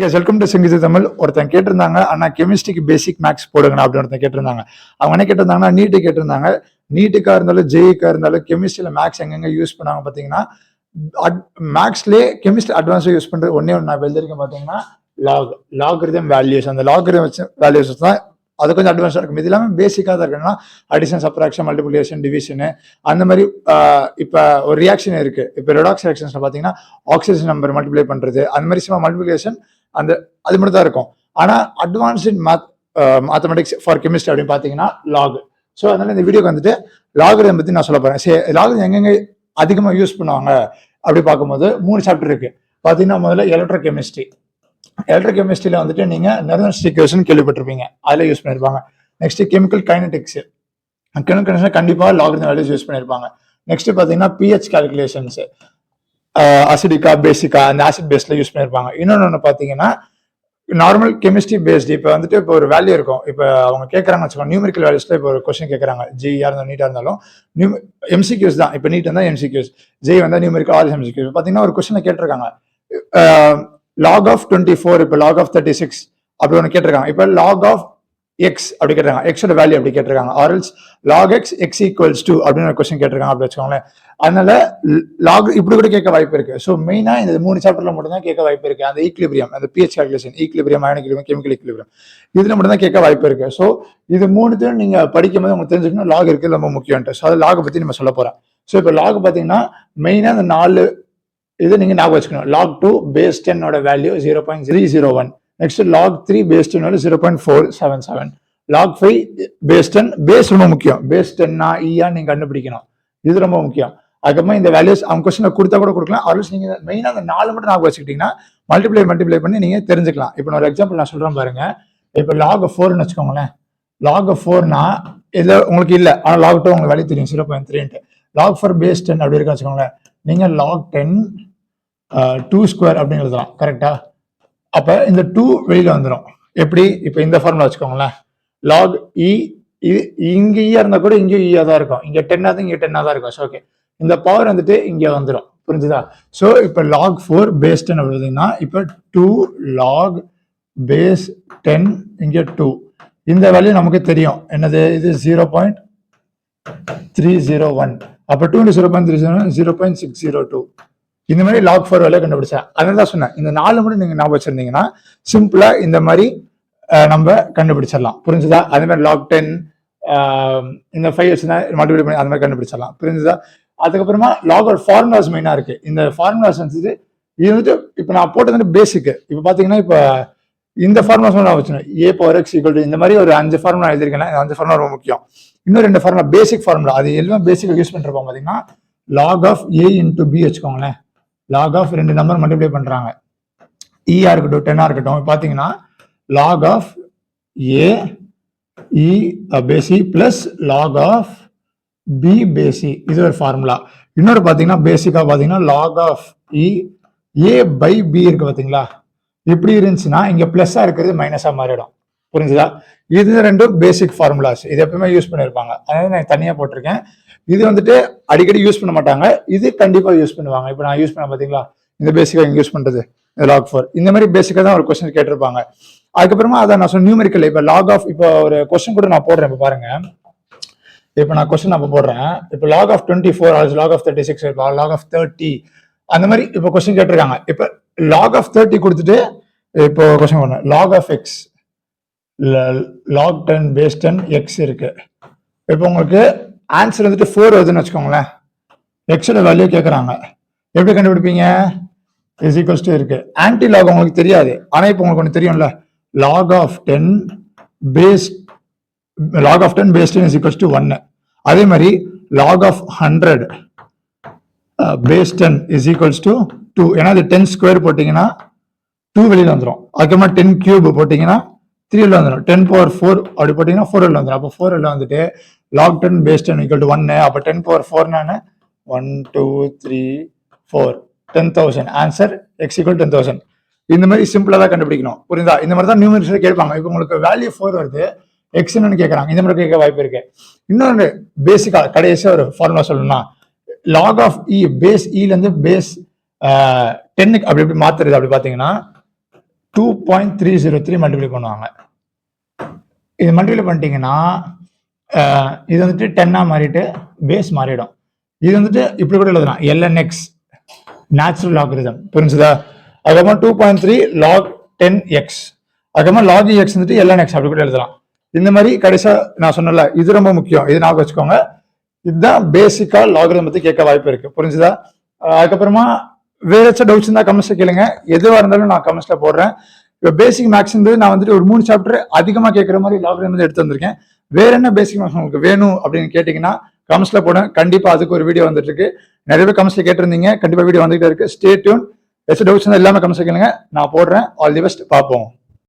Welcome to சிங்கிது Tamil. ஒருத்தன் கேட்டிருந்தாங்க, அண்ணா கெமிஸ்ட்ரிக்கு பேசிக் maths போடுங்கண்ணா அப்படின்னு ஒருத்தன் கேட்டிருந்தாங்க. அவங்க என்ன கேட்டிருந்தாங்கன்னா, நீட்டு கேட்டிருந்தாங்க. நீட்டுக்கா இருந்தாலும் ஜேஇக்கா இருந்தாலும் கெமிஸ்ட்ரியில மேக்ஸ் எங்கெங்க யூஸ் பண்ணாங்க பார்த்தீங்கன்னா, மேக்ஸ்லேயே கெமிஸ்ட்ரி அட்வான்ஸாக யூஸ் பண்ணுறது ஒன்னே ஒன்று நான் எழுதிருக்கேன் பார்த்தீங்கன்னா, லாகரிதம் வேல்யூஸ். அந்த லாகரிதம் வச்சு வேல்யூஸ் தான் அது கொஞ்சம் அட்வான்ஸாக இருக்கும். இது எல்லாமே பேசிக்காக தான் இருக்குன்னா, அடிஷன், சப்ராக்ஷன், மல்டிபிளிகேஷன், டிவிஷனு அந்த மாதிரி. இப்போ ஒரு ரியாக்ஷன் இருக்கு. இப்போ ரெடாக்ஸ் ரியாக்ஷன்ஸ்ல பார்த்தீங்கன்னா ஆக்சிஜன் நம்பர் மல்டிப்ளை பண்றது, அந்த மாதிரி சில மல்டிபிளிகேஷன் அந்த அது மட்டும் தான் இருக்கும். ஆனா advanced in mathematics for chemistry அப்படின்னு பார்த்தீங்கன்னா லாக். ஸோ அதனால இந்த வீடியோக்கு வந்துட்டு லாகரிதம் பத்தி நான் சொல்ல போறேன். சரி, லாகரிதம் எங்கெங்க அதிகமாக யூஸ் பண்ணுவாங்க அப்படி பார்க்கும்போது 3 சாப்டர் இருக்கு. பார்த்தீங்கன்னா முதல்ல எலக்ட்ரோ கெமிஸ்ட்ரி. எலக்ட்ரோ கெமிஸ்ட்ரியில வந்துட்டு நீங்க நெர்வன்ஸ் ஈக்குவேஷன் கேள்விப்பட்டிருப்பீங்க, அதில் யூஸ் பண்ணியிருப்பாங்க. Next chemical kinetics, chemical kinetics கண்டிப்பாக லாகரிதம் வேல்யூஸ் யூஸ் பண்ணியிருப்பாங்க. நெக்ஸ்ட் பார்த்தீங்கன்னா பிஹெச் கால்குலேஷன்ஸ், அசிடிக்கா பேசிக்கா அந்த ஆசிட் பேஸ்ல யூஸ் பண்ணியிருப்பாங்க. இன்னொன்று பார்த்தீங்கன்னா நார்மல் கெமிஸ்ட்ரி பேஸ்டு. இப்போ வந்துட்டு இப்போ ஒரு வேல்யூ இருக்கும். இப்போ அவங்க கேட்குறாங்க வச்சுக்கோங்க, நியூமெரிக்கல் வேல்யூஸ்ல இப்போ ஒரு கொஸ்டின் கேட்குறாங்க, ஜிஆர் இருந்தாலும் நீட்டாக இருந்தாலும் எம்சிக்யூஸ் தான். இப்போ நீட் இருந்தால் எம்சிக்யூஸ், ஜே வந்தால் நியூமெரிக்கல் ஆல் எம்சிக்யூஸ். பார்த்தீங்கன்னா ஒரு கொஸ்டினை கேட்டிருக்காங்க, லாக் ஆஃப் 24, இப்போ லாக் ஆஃப் 36 அப்படி ஒன்று கேட்டிருக்காங்க. இப்போ லாக் ஆஃப் எக்ஸ் அப்படி கேட்டிருக்காங்க, எக்ஸோட வேல்யூ அப்படி கேட்டிருக்காங்க. ஆர்எல்ஸ் log x x equals to அப்படின்னு ஒரு கொஸ்டின் கேட்டிருக்காங்க அப்படி வச்சுக்கோங்களேன். அதனால லாக் இப்படி கூட கேட்க வாய்ப்பு இருக்கு. ஸோ மெயினா இந்த 3 சாப்டர்ல மட்டும் தான் கேட்க வாய்ப்பு இருக்கு. அந்த ஈக்லிபிரியம், அந்த pH calculation, equilibrium, ionic equilibrium, chemical equilibrium, இதுல மட்டும் தான் கேட்க வாய்ப்பு இருக்கு. ஸோ இது 3த்தையும் நீங்க படிக்கும் போது உங்களுக்கு தெரிஞ்சுக்கணும் லாக் இருக்கு ரொம்ப முக்கியம். ஸோ அது லாக் பத்தி நம்ம சொல்ல போறோம். ஸோ இப்போ லாக் பாத்தீங்கன்னா மெயினா அந்த 4 இது நீங்க ஞாபகம் வச்சுக்கணும். Log 2 base 10 value 0.301. Next log 3 base 10 0.477. Log 5 base 10, base ரொம்ப முக்கியம். பேஸ் 10 ஈயா நீங்க கண்டுபிடிக்கணும், இது ரொம்ப முக்கியம். அதுக்கப்புறமா இந்த வேல்யூஸ் அவங்க கொஸ்டின் கொடுத்தா கூட கொடுக்கலாம். ஆல்வேஸ் நீங்க மெயினா அந்த 4 மட்டும் ஞாபகம் வச்சுக்கிட்டீங்கன்னா மல்டிப்ளை பண்ணி நீங்க தெரிஞ்சுக்கலாம். இப்போ நான் ஒரு எக்ஸாம்பிள் நான் சொல்றேன் பாருங்க. இப்போ லாக் 4ன்னு வச்சுக்கோங்களேன். லாக் 4னா இதுல உங்களுக்கு இல்ல, ஆனா லாக் 2 உங்களுக்கு வேல்யூ தெரியும் 0.3. லாக் 4 பேஸ் 10 அப்படி இருக்கு வச்சுக்கோங்களேன். நீங்க லாக் 10 2 ஸ்கொயர் அப்படின்னு எழுதலாம். கரெக்டா? அப்ப இந்த 2 வெளியில வந்துடும். எப்படி? இப்போ இந்த ஃபார்முலா வச்சுக்கோங்களேன். லாக் இ, இங்க ஈயா இருந்தா கூட இங்கே ஈயா தான் இருக்கும். இங்க 10 ஆகுது, இங்க 10 தான் இருக்கும். ஓகே, இந்த பவர் வந்துட்டு இங்க வந்துடும். புரிஞ்சுதா? ஸோ இப்போ லாக் 4 பேஸ் 10 அப்படின்னா இப்போ 2 லாக் பேஸ் 10 இங்க 2. இந்த வேல்யூ நமக்கு தெரியும் என்னது, இது 0.301. அப்ப 2 0.301 0.602. இந்த மாதிரி லாக் 4 வேல்யூ கண்டுபிடிச்சேன். அதனால தான் சொன்னேன் இந்த 4 மட்டும் நீங்க ஞாபகம் வச்சிருந்தீங்கன்னா சிம்பிளா இந்த மாதிரி நம்ம கண்டுபிடிச்சிடலாம். புரிஞ்சுதா? அதே மாதிரி லாக் 10 இந்த 5 வச்சுதான் மல்டிப்ளை பண்ணி அந்த மாதிரி கண்டுபிடிச்சிடலாம். புரிஞ்சுதா? அதுக்கப்புறமா லாக் ஒரு ஃபார்முலாஸ் மெயினா இருக்கு. இந்த ஃபார்முலாஸ் வந்துட்டு இது வந்துட்டு இப்போ நான் போட்டது வந்து பேசிக். இப்போ பாத்தீங்கன்னா இப்போ இந்த ஃபார்முலாஸ் நான் வச்சுக்கணும். A power X equal to இந்த மாதிரி ஒரு 5 ஃபார்முலா எழுதிருக்கேன். 5 ஃபார்முலா ரொம்ப முக்கியம். இன்னும் 2 ஃபார்முலா பேசிக் ஃபார்முலா, அது எல்லாம் பேசிக் யூஸ் பண்ணிருப்போம். பாத்தீங்கன்னா log of A into B வச்சுக்கோங்களேன். லாக் ஆஃப் 2 நம்பர் மல்டிப்ளை பண்றாங்க, ஈயா இருக்கட்டும் 10 இருக்கட்டும். பாத்தீங்கன்னா log of a e base e plus log of b base e, இது ஒரு ஃபார்முலா. இன்னொரு பாத்தீங்கன்னா பேசிக்கா பாத்தீங்கன்னா log of e a by b இருக்கு பாத்தீங்களா. இப்படி இருந்துச்சுன்னா இங்க பிளஸ்ஸா இருக்கிறது மைனஸா மாறிடும். புரிஞ்சுதா? இது 2 பேசிக் ஃபார்முலாஸ். இது எப்பவுமே யூஸ் பண்ணிருப்பாங்க, அதனால நான் தனியா போட்டிருக்கேன். இது வந்துட்டு அடிக்கடி யூஸ் பண்ண மாட்டாங்க, இது கண்டிப்பா யூஸ் பண்ணுவாங்க. இப்போ நான் யூஸ் பண்ண பாத்தீங்களா, இந்த பேசிக்கா இங்க யூஸ் பண்றது லாக் 4. இந்த மாதிரி பேசிக்கா தான் ஒரு கொஸ்டின் கேட்டிருப்பாங்க. அதுக்கப்புறமா அதான் நான் சொன்ன நியூமெரிக்கல். இப்போ லாக் ஆஃப், இப்போ ஒரு கொஸ்டின் கூட நான் போடுறேன். இப்போ பாருங்க, இப்போ நான் கொஸ்டின் அப்போ போடுறேன். இப்போ log of 24 log of 36 log of 30 அந்த மாதிரி இப்போ கொஸ்டின் கேட்டிருக்காங்க. இப்போ லாக் ஆஃப் 30 கொடுத்துட்டு இப்போ கொஸ்டின் பண்ணேன் log of x, log 10 base 10 x இருக்கு. இப்போ உங்களுக்கு ஆன்சர் வந்துட்டு 4 வருதுன்னு வச்சுக்கோங்களேன். எக்ஸோட வேல்யூ கேட்குறாங்க, எப்படி கண்டுபிடிப்பீங்க? இஸ் ஈக்குவல்ஸ் டு இருக்கு. ஆன்டி லாக் உங்களுக்கு தெரியாது, ஆனா இப்போ உங்களுக்கு ஒன்று தெரியும்ல, log of 10 base 10 is equals to 1. அதே மாதிரி log of 100 base 10 is equals to 2. ஏன்னா அது 10 ஸ்கொயர் போட்டீங்கன்னா 2 வெளியில வந்துடும். அதுக்கப்புறமா 10 கியூப் போட்டீங்கன்னா 3 வெளில வந்துடும். 10 power 4 அப்படி போட்டீங்கன்னா 4 வெளில வந்துடும். அப்போ 4 வெளில வந்துட்டு log 10 base 10 equal to 1. அப்போ 10 power 4 நான் 1 2 3 4 10,000. Answer x equal 10,000. இந்த மாதிரி சிம்பிளா தான் கண்டுபிடிக்கணும். புரியுதா? இந்த மாதிரி தான் நியூமெரிக்கல் கேட்பாங்க. இப்போ உங்களுக்கு வேல்யூ 4 வருது, எக்ஸ் என்னன்னு கேட்கறாங்க, இந்த மாதிரி கேட்க வாய்ப்பு இருக்கு. இன்னொன்று பேசிக்கா கடைசியா ஒரு ஃபார்முலா சொல்லணும்னா லாக் ஆஃப் இ பேஸ் இல இருந்து பேஸ் 10 அப்படி எப்படி மாத்துறது அப்படி பாத்தீங்கன்னா 2.303 மல்டிப்ளை பண்ணுவாங்க. இது மல்டிப்ளை பண்ணிட்டீங்கன்னா இது வந்துட்டு 10ஆ மாறிட்டு பேஸ் மாறிடும். இது வந்துட்டு இப்படி கூட எழுதலாம், lnx நேச்சுரல் லாகரிதம். புரிஞ்சுதா? அதுக்கப்புறமா 2.3 log 10x, அதுக்கப்புறமா log x வந்துட்டு lnx அப்படி கூட எழுதலாம். இந்த மாதிரி கடைசியா நான் சொன்னல, இது ரொம்ப முக்கியம், இது ஞாபகம் வச்சுக்கோங்க. இதுதான் பேசிக்கா லாகரிதம் பத்தி கேட்க வாய்ப்பு இருக்கு. புரிஞ்சுதா? அதுக்கப்புறமா வேற ஏதாச்சும் டவுட்ஸ் இருந்தா கமெண்ட்ஸ்ல கேளுங்க. எதுவா இருந்தாலும் நான் கமெண்ட்ஸ்ல போடுறேன். இப்போ பேசிக் மேக்ஸ் நான் வந்துட்டு ஒரு 3 சாப்டர் அதிகமா கேட்கற மாதிரி லாகரிதம் எடுத்து வந்திருக்கேன். வேற என்ன பேசிக் மேக்ஸ் உங்களுக்கு வேணும் அப்படின்னு கேட்டீங்கன்னா கமெண்ட்ஸ்ல போடுங்க. கண்டிப்பா அதுக்கு ஒரு வீடியோ வந்துட்டு இருக்கு. நிறைய பேர் கமெண்ட்ஸ்ல கேட்டிருந்தீங்க, கண்டிப்பா வீடியோ வந்துகிட்டே இருக்கு. Stay tune. ஏதாச்சும் டவுட்ஸ் இருந்தா எல்லாமே கமெண்ட்ஸ்ல கேளுங்க, நான் போடுறேன். ஆல் தி பெஸ்ட், பார்ப்போம்.